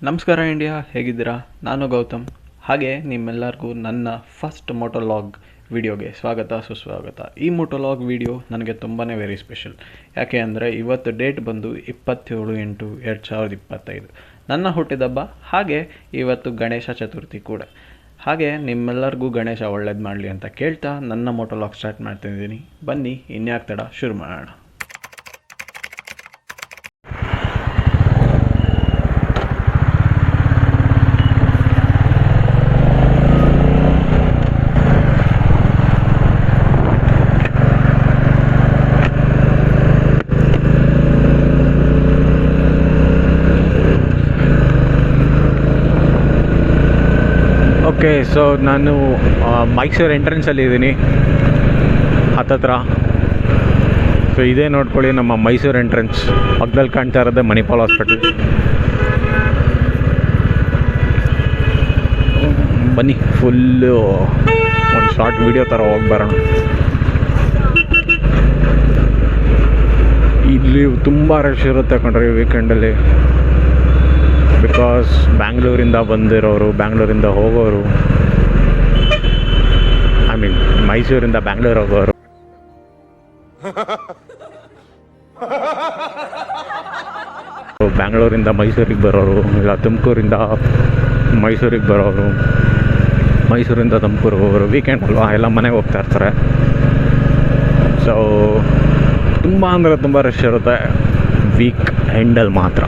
ನಮಸ್ಕಾರ ಇಂಡಿಯಾ, ಹೇಗಿದ್ದೀರಾ? ನಾನು ಗೌತಮ್. ಹಾಗೆ ನಿಮ್ಮೆಲ್ಲರಿಗೂ ನನ್ನ ಫಸ್ಟ್ ಮೋಟೋಲಾಗ್ ವಿಡಿಯೋಗೆ ಸ್ವಾಗತ ಸುಸ್ವಾಗತ. ಈ ಮೋಟೋಲಾಗ್ ವಿಡಿಯೋ ನನಗೆ ತುಂಬಾ ವೆರಿ ಸ್ಪೆಷಲ್. ಯಾಕೆ ಅಂದರೆ ಇವತ್ತು ಡೇಟ್ ಬಂದು 27/8/2025 ನನ್ನ ಹುಟ್ಟಿದಬ್ಬ. ಹಾಗೆ ಇವತ್ತು ಗಣೇಶ ಚತುರ್ಥಿ ಕೂಡ. ಹಾಗೆ ನಿಮ್ಮೆಲ್ಲರಿಗೂ ಗಣೇಶ ಒಳ್ಳೇದು ಮಾಡಲಿ ಅಂತ ಕೇಳ್ತಾ ನನ್ನ ಮೋಟೋಲಾಗ್ ಸ್ಟಾರ್ಟ್ ಮಾಡ್ತಿದ್ದೀನಿ. ಬನ್ನಿ, ಇನ್ಯಾಕೆ ತಡ, ಶುರು ಮಾಡೋಣ. ಓಕೆ, ಸೊ ನಾನು ಮೈಸೂರು ಎಂಟ್ರೆನ್ಸಲ್ಲಿ ಇದ್ದೀನಿ, ಹತ್ತತ್ರ. ಸೊ ಇದೇ ನೋಡ್ಕೊಳ್ಳಿ ನಮ್ಮ ಮೈಸೂರು ಎಂಟ್ರೆನ್ಸ್. ಪಕ್ಕದಲ್ಲಿ ಕಾಣ್ತಾ ಇರೋದೇ ಮಣಿಪಾಲ್ ಹಾಸ್ಪಿಟಲ್. ಬನ್ನಿ, ಫುಲ್ಲು ಒಂದು ಶಾರ್ಟ್ ವಿಡಿಯೋ ಥರ ಹೋಗಿ ಬರೋಣ. ಇಲ್ಲಿ ತುಂಬ ರಶ್ ಇರುತ್ತೆ ಕಣ್ರಿ ವೀಕೆಂಡಲ್ಲಿ. ಬಿಕಾಸ್ ಬ್ಯಾಂಗ್ಳೂರಿಂದ ಬಂದಿರೋರು, ಬ್ಯಾಂಗ್ಳೂರಿಂದ ಹೋಗೋರು, ಐ ಮೀನ್ ಮೈಸೂರಿಂದ ಬ್ಯಾಂಗ್ಳೂರು ಹೋಗೋರು, ಬ್ಯಾಂಗ್ಳೂರಿಂದ ಮೈಸೂರಿಗೆ ಬರೋರು, ಇಲ್ಲ ತುಮಕೂರಿಂದ ಮೈಸೂರಿಗೆ ಬರೋರು, ಮೈಸೂರಿಂದ ತುಮಕೂರು ಹೋಗೋರು. ವೀಕೆಂಡ್ ಅಲ್ವಾ, ಎಲ್ಲ ಮನೆಗೆ ಹೋಗ್ತಾ ಇರ್ತಾರೆ. ಸೊ ತುಂಬ ಅಂದರೆ ತುಂಬ ರಶ್ ಇರುತ್ತೆ ವೀಕ್ ಎಂಡಲ್ಲಿ ಮಾತ್ರ.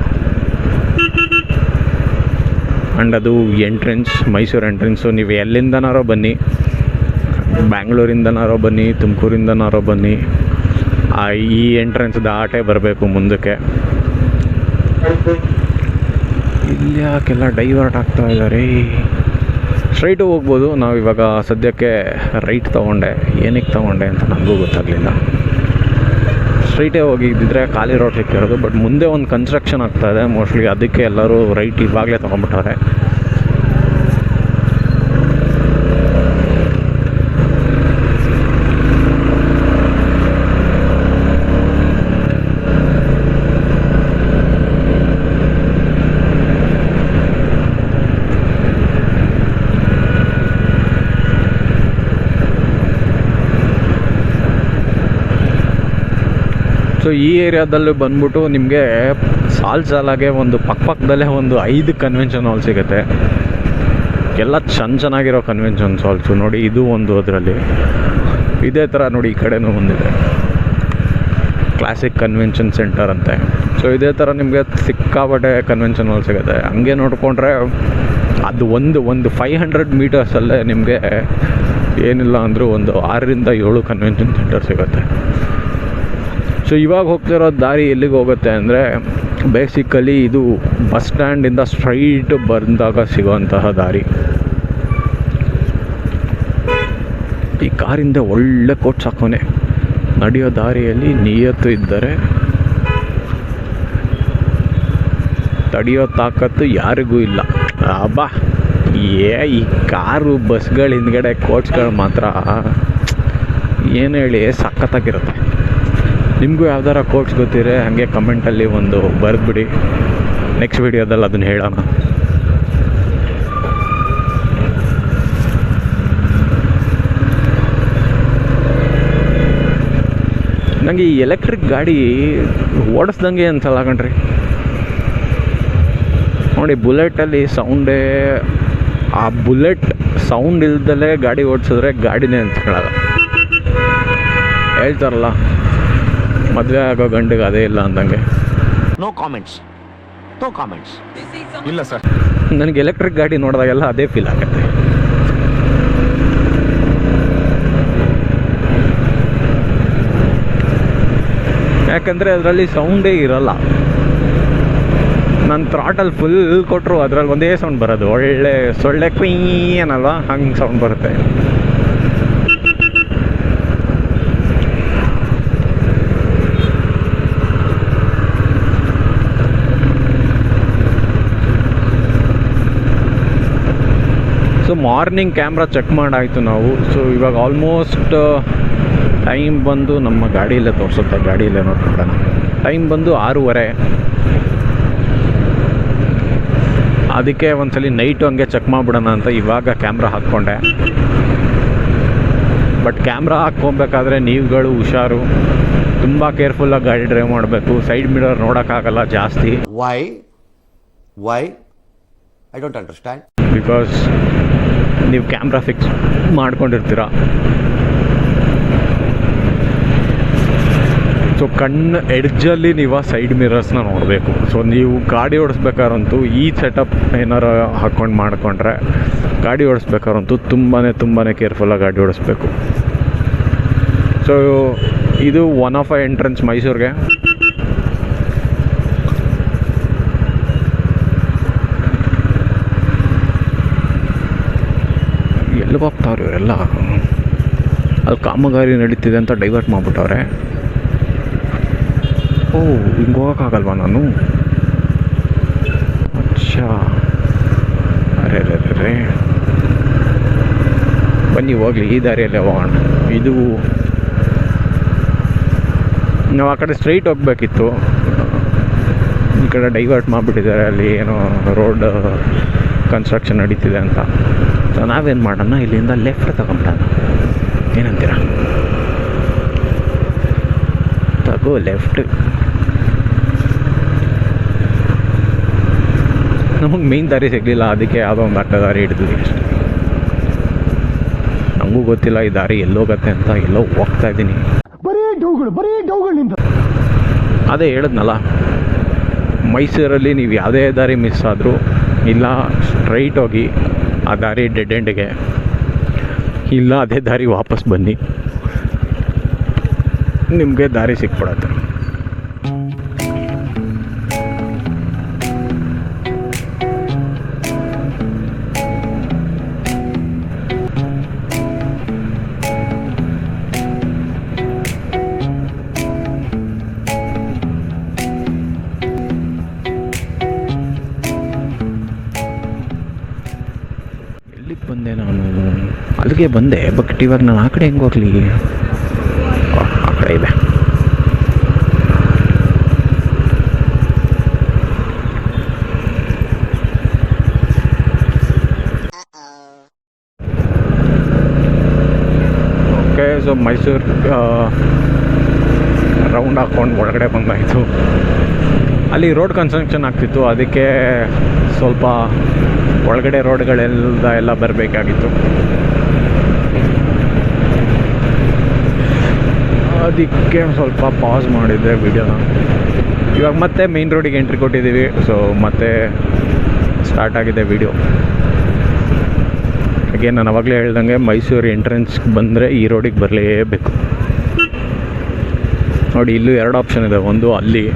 ಆ್ಯಂಡ್ ಅದು ಎಂಟ್ರೆನ್ಸ್, ಮೈಸೂರು ಎಂಟ್ರೆನ್ಸು. ನೀವು ಎಲ್ಲಿಂದನಾರೋ ಬನ್ನಿ, ಬ್ಯಾಂಗ್ಳೂರಿಂದನಾರೋ ಬನ್ನಿ, ತುಮಕೂರಿಂದನಾರೋ ಬನ್ನಿ, ಈ ಎಂಟ್ರೆನ್ಸ್ ದಾಟೇ ಬರಬೇಕು ಮುಂದಕ್ಕೆ. ಇಲ್ಲಿ ಯಾಕೆಲ್ಲ ಡೈವರ್ಟ್ ಆಗ್ತಾ ಇದ್ದಾರೆ? ಸ್ಟ್ರೈಟು ಹೋಗ್ಬೋದು. ನಾವು ಇವಾಗ ಸದ್ಯಕ್ಕೆ ರೈಟ್ ತೊಗೊಂಡೆ. ಏನಕ್ಕೆ ತೊಗೊಂಡೆ ಅಂತ ನನಗೂ ಗೊತ್ತಾಗಲಿಲ್ಲ. ಸ್ಟ್ರೈಟೇ ಹೋಗಿದ್ದಿದ್ರೆ ಖಾಲಿ ರೋಡ್ ಸಿಕ್ಕಿರೋದು. ಬಟ್ ಮುಂದೆ ಒಂದು ಕನ್ಸ್ಟ್ರಕ್ಷನ್ ಆಗ್ತಾಯಿದೆ, ಮೋಸ್ಟ್ಲಿ ಅದಕ್ಕೆ ಎಲ್ಲರೂ ರೈಟ್ ಇವಾಗಲೇ ತೊಗೊಂಡ್ಬಿಟ್ಟವ್ರೆ. ಸೊ ಈ ಏರಿಯಾದಲ್ಲಿ ಬಂದ್ಬಿಟ್ಟು ನಿಮಗೆ ಸಾಲಾಗೆ ಒಂದು ಪಕ್ಕದಲ್ಲೇ ಒಂದು 5 ಕನ್ವೆನ್ಷನ್ ಹಾಲ್ ಸಿಗುತ್ತೆ. ಎಲ್ಲ ಚೆನ್ನಾಗಿರೋ ಕನ್ವೆನ್ಷನ್ ಹಾಲ್ಸು. ನೋಡಿ, ಇದು ಒಂದು ಅದರಲ್ಲಿ. ಇದೇ ಥರ ನೋಡಿ, ಈ ಕಡೆನೂ ಒಂದಿದೆ, ಕ್ಲಾಸಿಕ್ ಕನ್ವೆನ್ಷನ್ ಸೆಂಟರ್ ಅಂತೆ. ಸೊ ಇದೇ ಥರ ನಿಮಗೆ ಸಿಕ್ಕಾಪಟ್ಟೆ ಕನ್ವೆನ್ಷನ್ ಹಾಲ್ ಸಿಗುತ್ತೆ. ಹಂಗೆ ನೋಡಿಕೊಂಡ್ರೆ ಅದು ಒಂದು 500 ಮೀಟರ್ಸಲ್ಲೇ ನಿಮಗೆ ಏನಿಲ್ಲ ಅಂದರೂ ಒಂದು 6ರಿಂದ 7 ಕನ್ವೆನ್ಷನ್ ಸೆಂಟರ್ ಸಿಗುತ್ತೆ. ಸೊ ಇವಾಗ ಹೋಗ್ತಿರೋ ದಾರಿ ಎಲ್ಲಿಗೆ ಹೋಗುತ್ತೆ ಅಂದರೆ, ಬೇಸಿಕಲಿ ಇದು ಬಸ್ ಸ್ಟ್ಯಾಂಡಿಂದ ಸ್ಟ್ರೈಟ್ ಬಂದಾಗ ಸಿಗೋವಂತಹ ದಾರಿ. ಈ ಕಾರಿಂದ ಒಳ್ಳೆ ಕೋಚ್ ಹಾಕೋನೆ. ನಡೆಯೋ ದಾರಿಯಲ್ಲಿ ನಿಯತ್ತು ಇದ್ದರೆ ತಡೆಯೋ ತಾಕತ್ತು ಯಾರಿಗೂ ಇಲ್ಲ. ಅಬ್ಬಾ, ಈ ಕಾರು ಬಸ್ಗಳ ಹಿಂದ್ಗಡೆ ಕೋಚ್ಗಳು ಮಾತ್ರ ಏನು ಹೇಳಿ ಸಖತ್ತಾಗಿರುತ್ತೆ. ನಿಮಗೂ ಯಾವ್ದಾರ ಕೋಟ್ಸ್ ಗೊತ್ತಿದ್ರೆ ಹಾಗೆ ಕಮೆಂಟಲ್ಲಿ ಒಂದು ಬರೆದ್ಬಿಡಿ. ನೆಕ್ಸ್ಟ್ ವಿಡಿಯೋದಲ್ಲಿ ಅದನ್ನು ಹೇಳೋಣ. ನನಗೆ ಈ ಎಲೆಕ್ಟ್ರಿಕ್ ಗಾಡಿ ಓಡಿಸ್ದಂಗೆ ಅನ್ಸಲ್ಲ ಕಣ್ರಿ. ನೋಡಿ, ಬುಲೆಟಲ್ಲಿ ಸೌಂಡೇ, ಆ ಬುಲೆಟ್ ಸೌಂಡ್ ಇಲ್ದಲೇ ಗಾಡಿ ಓಡಿಸಿದ್ರೆ ಗಾಡಿನೇ ಅನ್ಸ್ಕೊಳ್ಳಲ್ಲ. ಹೇಳ್ತಾರಲ್ಲ, ಮದುವೆ ಆಗೋ ಗಂಡಿಗೆ ಅದೇ ಇಲ್ಲ ಅಂದಂಗೆ. No comments. ಇಲ್ಲ ಸರ್, ನನಗೆ ಎಲೆಕ್ಟ್ರಿಕ್ ಗಾಡಿ ನೋಡಿದಾಗೆಲ್ಲ ಅದೇ ಫೀಲ್ ಆಗುತ್ತೆ. ಯಾಕಂದರೆ ಅದರಲ್ಲಿ ಸೌಂಡೇ ಇರಲ್ಲ. ನನ್ನ ಥ್ರಾಟಲ್ ಫುಲ್ ಕೊಟ್ಟರು ಅದರಲ್ಲಿ ಒಂದೇ ಸೌಂಡ್ ಬರೋದು. ಒಳ್ಳೆ ಸೊಳ್ಳೆ ಕ್ವೀ ಏನಲ್ವ, ಹಂಗೆ ಸೌಂಡ್ ಬರುತ್ತೆ. ಸೊ ಮಾರ್ನಿಂಗ್ ಕ್ಯಾಮ್ರಾ ಚೆಕ್ ಮಾಡಾಯಿತು ನಾವು. ಸೊ ಇವಾಗ ಆಲ್ಮೋಸ್ಟ್ ಟೈಮ್ ಬಂದು ನಮ್ಮ ಗಾಡಿಯಲ್ಲೇ ತೋರಿಸುತ್ತೆ, ಗಾಡಿಯಲ್ಲೇ ನೋಡ್ಕೊಳ್ಳೋಣ. ಟೈಮ್ ಬಂದು 6:30. ಅದಕ್ಕೆ ಒಂದ್ಸಲಿ ನೈಟು ಹಂಗೆ ಚೆಕ್ ಮಾಡಿಬಿಡೋಣ ಅಂತ ಇವಾಗ ಕ್ಯಾಮ್ರಾ ಹಾಕ್ಕೊಂಡೆ. ಬಟ್ ಕ್ಯಾಮ್ರಾ ಹಾಕ್ಕೊಬೇಕಾದ್ರೆ ನೀವುಗಳು ಹುಷಾರು, ತುಂಬ ಕೇರ್ಫುಲ್ಲಾಗಿ ಗಾಡಿ ಡ್ರೈವ್ ಮಾಡಬೇಕು. ಸೈಡ್ ಮಿರರ್ ನೋಡೋಕ್ಕಾಗಲ್ಲ ಜಾಸ್ತಿ. Why I don't understand. Because ನೀವು ಕ್ಯಾಮ್ರಾ ಫಿಕ್ಸ್ ಮಾಡ್ಕೊಂಡಿರ್ತೀರ. ಸೊ ಕಣ್ಣು ಎಡ್ಜಲ್ಲಿ ನೀವು ಸೈಡ್ ಮಿರರ್ಸ್ನ ನೋಡಬೇಕು. ಸೊ ನೀವು ಗಾಡಿ ಓಡಿಸ್ಬೇಕಾದ್ರಂತೂ ಈ ಸೆಟಪ್ ಏನಾರು ಹಾಕ್ಕೊಂಡು ಮಾಡಿಕೊಂಡ್ರೆ ಗಾಡಿ ಓಡಿಸ್ಬೇಕಾದ್ರಂತೂ ತುಂಬಾ ಕೇರ್ಫುಲ್ಲಾಗಿ ಗಾಡಿ ಓಡಿಸ್ಬೇಕು. ಸೊ ಇದು ಒನ್ ಆಫ್ ಎಂಟ್ರೆನ್ಸ್ ಮೈಸೂರಿಗೆ. ಎಲ್ಲಿಗೆ ಹೋಗ್ತಾವ್ರಿ ಇವರೆಲ್ಲ? ಅಲ್ಲಿ ಕಾಮಗಾರಿ ನಡೀತಿದೆ ಅಂತ ಡೈವರ್ಟ್ ಮಾಡಿಬಿಟ್ಟವ್ರೆ. ಓ, ಹಿಂಗೆ ಹೋಗೋಕ್ಕಾಗಲ್ವಾ ನಾನು? ಅಚ್ಚಾ, ಅರೆ ಬನ್ನಿ ಹೋಗಲಿ, ಈ ದಾರಿಯಲ್ಲೇ ಹೋಗೋಣ. ಇದು ನಾವು ಆ ಕಡೆ ಸ್ಟ್ರೈಟ್ ಹೋಗ್ಬೇಕಿತ್ತು, ಈ ಕಡೆ ಡೈವರ್ಟ್ ಮಾಡಿಬಿಟ್ಟಿದ್ದಾರೆ. ಅಲ್ಲಿ ಏನೋ ರೋಡ್ ಕನ್ಸ್ಟ್ರಕ್ಷನ್ ನಡೀತಿದೆ ಅಂತ. ಸೊ ನಾವೇನು ಮಾಡೋಣ, ಇಲ್ಲಿಂದ ಲೆಫ್ಟ್ ತಗೊಂಬಿಡೋಣ. ಏನಂತೀರ? ತಗೋ ಲೆಫ್ಟ್. ನಮಗೆ ಮೇನ್ ದಾರಿ ಸಿಗಲಿಲ್ಲ, ಅದಕ್ಕೆ ಯಾವುದೋ ಒಂದು ಅಡ್ಡ ದಾರಿ ಹಿಡಿದ್ವಿ ಅಷ್ಟೇ. ನನಗೂ ಗೊತ್ತಿಲ್ಲ ಈ ದಾರಿ ಎಲ್ಲೋಗತ್ತೆ ಅಂತ. ಎಲ್ಲೋ ಹೋಗ್ತಾ ಇದ್ದೀನಿ. ಅದೇ ಹೇಳಿದ್ನಲ್ಲ, ಮೈಸೂರಲ್ಲಿ ನೀವು ಯಾವುದೇ ದಾರಿ ಮಿಸ್ ಆದರೂ ಇಲ್ಲ ಸ್ಟ್ರೈಟ್ ಹೋಗಿ ಆ ದಾರಿ ಡೆಡ್ ಎಂಡ್ಗೆ, ಇಲ್ಲ ಅದೇ ದಾರಿ ವಾಪಸ್ ಬನ್ನಿ, ನಿಮಗೆ ದಾರಿ ಸಿಕ್ಬಿಡತ್ತೆ. ಬಂದೆ ನಾನು, ಅಲ್ಲಿಗೆ ಬಂದೆ. ಬಟ್ ಇವಾಗ ನಾನು ಆ ಕಡೆ ಹೆಂಗೆ ಹೋಗ್ಲಿ? ಆ ಕಡೆ ಇದೆ. ಓಕೆ, ಸೊ ಮೈಸೂರು ರೌಂಡ್ ಹಾಕ್ಕೊಂಡು ಒಳಗಡೆ ಬಂದಾಯಿತು. ಅಲ್ಲಿ ರೋಡ್ ಕನ್ಸ್ಟ್ರಕ್ಷನ್ ಆಗ್ತಿತ್ತು, ಅದಕ್ಕೆ ಸ್ವಲ್ಪ ಒಳಗಡೆ ರೋಡ್ಗಳೆಲ್ಲ ಬರಬೇಕಾಗಿತ್ತು. ಅದಕ್ಕೆ ಸ್ವಲ್ಪ ಪಾಸ್ ಮಾಡಿದ್ದೆ ವಿಡಿಯೋನ. ಇವಾಗ ಮತ್ತೆ ಮೇನ್ ರೋಡಿಗೆ ಎಂಟ್ರಿ ಕೊಟ್ಟಿದ್ದೀವಿ. ಸೊ ಮತ್ತೆ ಸ್ಟಾರ್ಟ್ ಆಗಿದೆ ವಿಡಿಯೋ. ಹಾಗೆ ನಾನು ಅವಾಗಲೇ ಹೇಳ್ದಂಗೆ ಮೈಸೂರು ಎಂಟ್ರೆನ್ಸ್ಗೆ ಬಂದರೆ ಈ ರೋಡಿಗೆ ಬರಲೇಬೇಕು. ನೋಡಿ, ಇಲ್ಲೂ ಎರಡು ಆಪ್ಷನ್ ಇದೆ. ಒಂದು ಅಲ್ಲಿ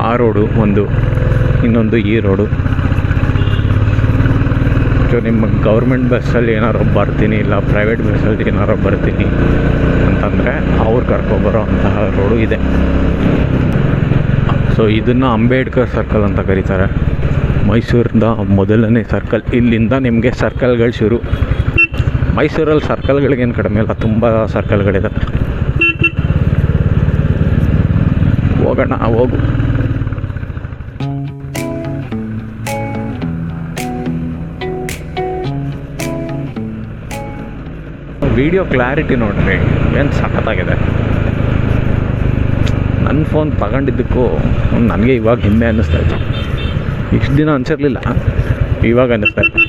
ಆ ರೋಡು, ಒಂದು ಇನ್ನೊಂದು ಈ ರೋಡು. ಸೊ ನಿಮ್ಮ ಗೌರ್ಮೆಂಟ್ ಬಸ್ಸಲ್ಲಿ ಏನಾರು ಬರ್ತೀನಿ, ಇಲ್ಲ ಪ್ರೈವೇಟ್ ಬಸ್ಸಲ್ಲಿ ಏನಾರು ಬರ್ತೀನಿ ಅಂತಂದರೆ ಅವ್ರು ಕರ್ಕೊಬರೋ ಅಂತಹ ರೋಡು ಇದೆ. ಸೊ ಇದನ್ನು ಅಂಬೇಡ್ಕರ್ ಸರ್ಕಲ್ ಅಂತ ಕರೀತಾರೆ. ಮೈಸೂರಿಂದ ಮೊದಲನೇ ಸರ್ಕಲ್. ಇಲ್ಲಿಂದ ನಿಮಗೆ ಸರ್ಕಲ್ಗಳು ಶುರು. ಮೈಸೂರಲ್ಲಿ ಸರ್ಕಲ್ಗಳಿಗೇನು ಕಡಿಮೆ ಇಲ್ಲ, ತುಂಬ ಸರ್ಕಲ್ಗಳಿದೆ. ಹೋಗೋಣ, ಹೋಗು. ವಿಡಿಯೋ ಕ್ಲಾರಿಟಿ ನೋಡ್ರಿ, ಏನು ಸಖತ್ತಾಗಿದೆ. ನನ್ನ ಫೋನ್ ತಗೊಂಡಿದ್ದಕ್ಕೂ ನನಗೆ ಇವಾಗ ಹೆಮ್ಮೆ ಅನ್ನಿಸ್ತಾಯಿತ್ತು. ಇಷ್ಟು ದಿನ ಅನಿಸಿರ್ಲಿಲ್ಲ, ಇವಾಗ ಅನ್ನಿಸ್ತಾಯಿತ್ತು.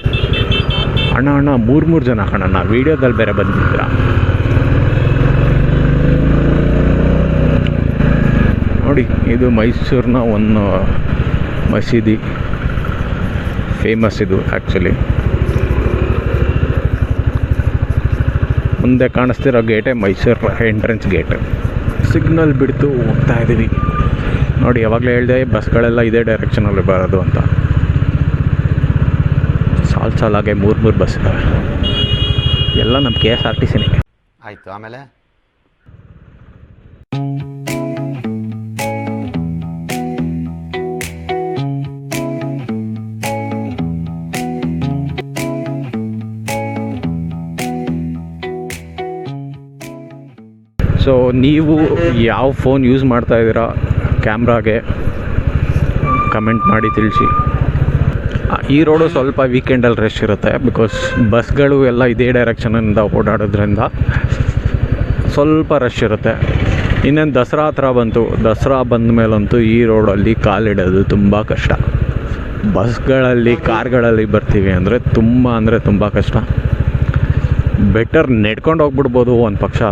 ಅಣ್ಣ 3 ಜನ ಕಣಣ್ಣ ವೀಡಿಯೋದಲ್ಲಿ ಬೇರೆ ಬಂದಿದ್ದೀರ. ನೋಡಿ, ಇದು ಮೈಸೂರಿನ ಒಂದು ಮಸೀದಿ, ಫೇಮಸ್ ಇದು ಆ್ಯಕ್ಚುಲಿ. ಮುಂದೆ ಕಾಣಿಸ್ತಿರೋ ಗೇಟೇ ಮೈಸೂರು ಎಂಟ್ರೆನ್ಸ್ ಗೇಟ್. ಸಿಗ್ನಲ್ ಬಿಡ್ತು ಹೋಗ್ತಾ ಇದ್ದೀವಿ. ನೋಡಿ, ಯಾವಾಗಲೇ ಹೇಳಿದೆ ಬಸ್ಗಳೆಲ್ಲ ಇದೇ ಡೈರೆಕ್ಷನಲ್ಲಿ ಬರೋದು ಅಂತ. ಸಾಲಾಗೆ 3 ಬಸ್ ಇದ್ದಾವೆ. ಎಲ್ಲ ನಮ್ಮ KSRTCನೇ. ಆಯಿತು, ಆಮೇಲೆ ಸೊ ನೀವು ಯಾವ ಫೋನ್ ಯೂಸ್ ಮಾಡ್ತಾಯಿದ್ದೀರಾ ಕ್ಯಾಮ್ರಾಗೆ ಕಮೆಂಟ್ ಮಾಡಿ ತಿಳಿಸಿ. ಈ ರೋಡು ಸ್ವಲ್ಪ ವೀಕೆಂಡಲ್ಲಿ ರಶ್ ಇರುತ್ತೆ, ಬಿಕಾಸ್ ಬಸ್ಗಳು ಎಲ್ಲ ಇದೇ ಡೈರೆಕ್ಷನಿಂದ ಓಡಾಡೋದ್ರಿಂದ ಸ್ವಲ್ಪ ರಶ್ ಇರುತ್ತೆ. ಇನ್ನೇನು ದಸರಾ ಹತ್ರ ಬಂತು, ದಸರಾ ಬಂದ ಮೇಲಂತೂ ಈ ರೋಡಲ್ಲಿ ಕಾಲಿಡೋದು ತುಂಬ ಕಷ್ಟ. ಬಸ್ಗಳಲ್ಲಿ ಕಾರ್ಗಳಲ್ಲಿ ಬರ್ತೀವಿ ಅಂದರೆ ತುಂಬ ಕಷ್ಟ. ಬೆಟರ್ ನೆಡ್ಕೊಂಡು ಹೋಗ್ಬಿಡ್ಬೋದು ಒಂದು ಪಕ್ಷ,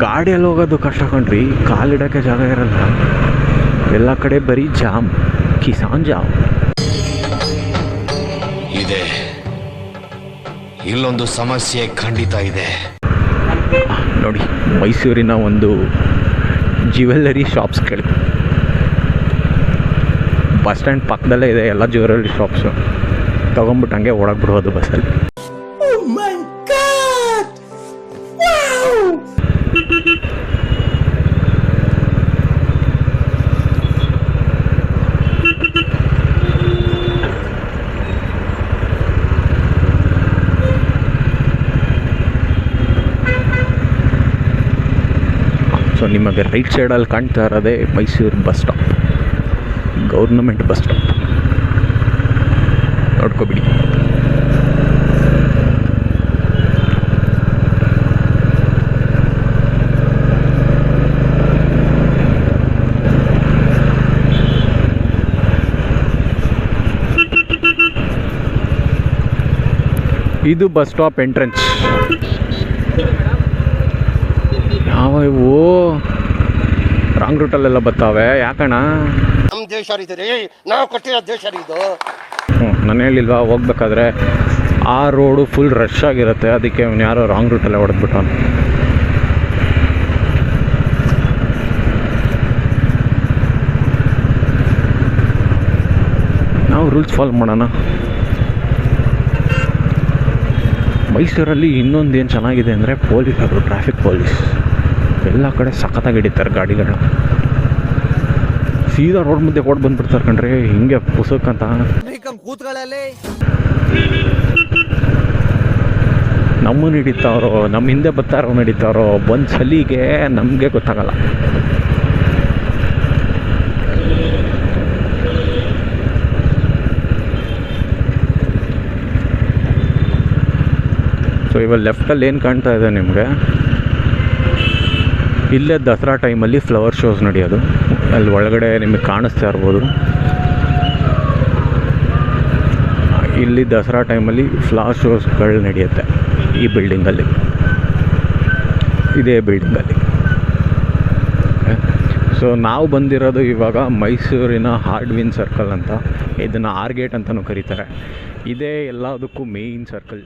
ಗಾಡಿಯಲ್ಲಿ ಹೋಗೋದು ಕಷ್ಟ ಕಣ್ರಿ. ಕಾಲಿಡೋಕ್ಕೆ ಜಾಗ ಇರಲ್ಲ, ಎಲ್ಲ ಕಡೆ ಬರೀ ಜಾಮ್, ಕಿಸಾನ್ ಜಾಮ್ ಇದೆ. ಇಲ್ಲೊಂದು ಸಮಸ್ಯೆ ಖಂಡಿತ ಇದೆ. ನೋಡಿ, ಮೈಸೂರಿನ ಒಂದು ಜ್ಯುವೆಲ್ಲರಿ ಶಾಪ್ಸ್ಗಳು ಬಸ್ ಸ್ಟ್ಯಾಂಡ್ ಪಕ್ಕದಲ್ಲೇ ಇದೆ. ಎಲ್ಲ ಜ್ಯುವೆಲ್ಲರಿ ಶಾಪ್ಸು ತೊಗೊಂಬಿಟ್ಟು ಹಂಗೆ ಓಡಾಕ್ಬಿಡ್ಬೋದು ಬಸ್ಸಲ್ಲಿ. ಸೊ ನಿಮಗೆ ರೈಟ್ ಸೈಡಲ್ಲಿ ಕಾಣ್ತಾ ಇರೋದೇ Mysuru bus stop, government bus stop. ನೋಡ್ಕೊಬಿಡಿ. ಇದು ಬಸ್ ಸ್ಟಾಪ್ ಎಂಟ್ರೆನ್ಸ್. ಯಾವ ಇವು ರಾಂಗ್ ರೂಟಲ್ಲೆಲ್ಲ ಬರ್ತಾವೆ, ಯಾಕಣ್ಣ? ನಮ್ಮ ದೇಶ ರೀ, ನಾವು ಕಟ್ಟಿರೋ ದೇಶ ಇದು. ನಾನು ಹೇಳಿಲ್ವಾ, ಹೋಗ್ಬೇಕಾದ್ರೆ ಆ ರೋಡು ಫುಲ್ ರಶ್ ಆಗಿರುತ್ತೆ, ಅದಕ್ಕೆ ಅವ್ನು ಯಾರೋ ರಾಂಗ್ ರೂಟಲ್ಲೇ ಹೊಡೆದ್ಬಿಟ್ಟು. ನಾವು ರೂಲ್ಸ್ ಫಾಲೋ ಮಾಡೋಣ. ಮೈಸೂರಲ್ಲಿ ಇನ್ನೊಂದು ಏನು ಚೆನ್ನಾಗಿದೆ ಅಂದರೆ ಪೊಲೀಸರು, ಟ್ರಾಫಿಕ್ ಪೊಲೀಸ್ ಎಲ್ಲ ಕಡೆ ಸಖತ್ತಾಗಿ ಹಿಡಿತಾರೆ ಗಾಡಿಗಳನ್ನ. ಸೀದಾ ರೋಡ್ ಮುಂದೆ ಕೊಟ್ಟು ಬಂದ್ಬಿಡ್ತಾರೆ ಕಣ್ರಿ, ಹಿಂಗೆ ಪುಸಕ್ಕಂತ. ನಮ್ಮನ್ನು ಹಿಡಿತಾರೋ, ನಮ್ಮ ಹಿಂದೆ ಬರ್ತಾರೋ ಹಿಡಿತಾರೋ, ಒಂದು ಸಲಿಗೆ ನಮಗೆ ಗೊತ್ತಾಗಲ್ಲ. ಸೊ ಇವಾಗ ಲೆಫ್ಟಲ್ಲಿ ಏನು ಕಾಣ್ತಾ ಇದೆ ನಿಮಗೆ, ಇಲ್ಲೇ ದಸರಾ ಟೈಮಲ್ಲಿ ಫ್ಲವರ್ ಶೋಸ್ ನಡೆಯೋದು. ಅಲ್ಲಿ ಒಳಗಡೆ ನಿಮಗೆ ಕಾಣಿಸ್ತಾ ಇರ್ಬೋದು. ಇಲ್ಲಿ ದಸರಾ ಟೈಮಲ್ಲಿ ಫ್ಲವರ್ ಶೋಸ್ಗಳು ನಡೆಯುತ್ತೆ ಈ ಬಿಲ್ಡಿಂಗಲ್ಲಿ, ಇದೇ ಬಿಲ್ಡಿಂಗಲ್ಲಿ. ಸೊ ನಾವು ಬಂದಿರೋದು ಇವಾಗ ಮೈಸೂರಿನ ಹಾರ್ಡ್ವಿನ್ ಸರ್ಕಲ್ ಅಂತ, ಇದನ್ನು ಆರ್ಗೇಟ್ ಅಂತಲೂ ಕರೀತಾರೆ. ಇದೇ ಎಲ್ಲದಕ್ಕೂ ಮೇಯ್ನ್ ಸರ್ಕಲ್.